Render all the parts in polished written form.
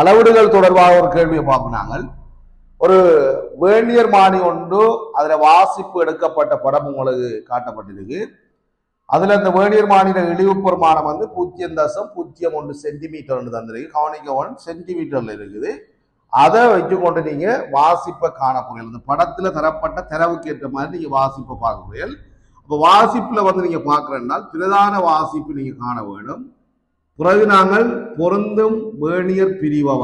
அளவீடுகள் தொடர்பாக ஒரு கேள்வியை பார்ப்போம். ஒரு வேர்னியர் மானி ஒன்று அதுல வாசிப்பு எடுக்கப்பட்ட படம் உங்களுக்கு காட்டப்பட்டிருக்கு. அதுல இந்த வேர்னியர் மானியில இழிவு பெருமானம் 0.01 சென்டிமீட்டர் தந்திருக்கு. கவனிக்க சென்டிமீட்டர்ல இருக்குது. அதை வச்சுக்கொண்டு நீங்க வாசிப்பை காண போறீங்க. இந்த படத்துல தரப்பட்ட தரவுக்கு ஏற்ற மாதிரி நீங்க வாசிப்பை பார்க்க போறீங்க. அப்ப வாசிப்புல நீங்க பாக்குறேன்னா பிரதான வாசிப்பு நீங்க காண வேணும். பிறகு நாங்கள் பொருந்தும் வேர்னியர் பிரிவை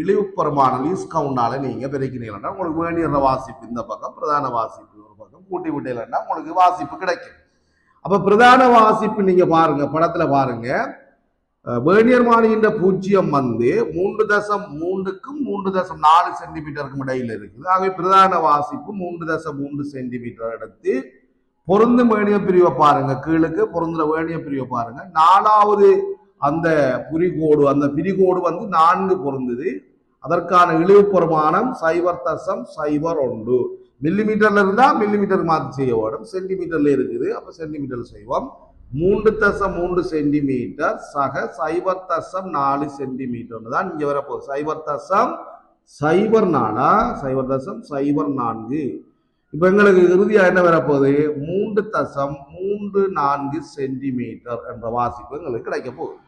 இழிவு பெருமானம் கவுண்டால நீங்க பெருக்கினீங்கன்னா உங்களுக்கு வேர்னியர் வாசிப்பு இந்த பக்கம், பிரதான வாசிப்பு ஒரு பக்கம் கூட்டி விட்டீங்கன்னா உங்களுக்கு வாசிப்பு கிடைக்கும். அப்ப பிரதான வாசிப்பு நீங்க பாருங்க, படத்துல பாருங்க. வேர்னியர் மானியின் 0 3.3க்கும் 3.4 சென்டிமீட்டருக்கும் இடையில இருக்குது. ஆகவே பிரதான வாசிப்பு 3.3 சென்டிமீட்டர் எடுத்து பொருந்தும் வேர்னியர் பிரிவை பாருங்க, கீழுக்கு பொருந்துற வேர்னியர் பிரிவை பாருங்க. 4வது அந்த புரிகோடு, அந்த பிரிகோடு 4 பொருந்தது. அதற்கான இழிவு பெருமானம் 0.01 மில்லிமீட்டர்ல இருந்தா மில்லிமீட்டர் மாற்றி செய்ய வேண்டும். சென்டிமீட்டர்ல இருக்குது, அப்ப சென்டிமீட்டர் செய்வோம். 3.3 சென்டிமீட்டர் சக 0.4 சென்டிமீட்டர் தான் இங்க வரப்போகுது. 0.04 இப்ப எங்களுக்கு இறுதியா என்ன வரப்போகுது? 3.34 சென்டிமீட்டர் என்ற வாசிப்பு எங்களுக்கு கிடைக்க போகுது.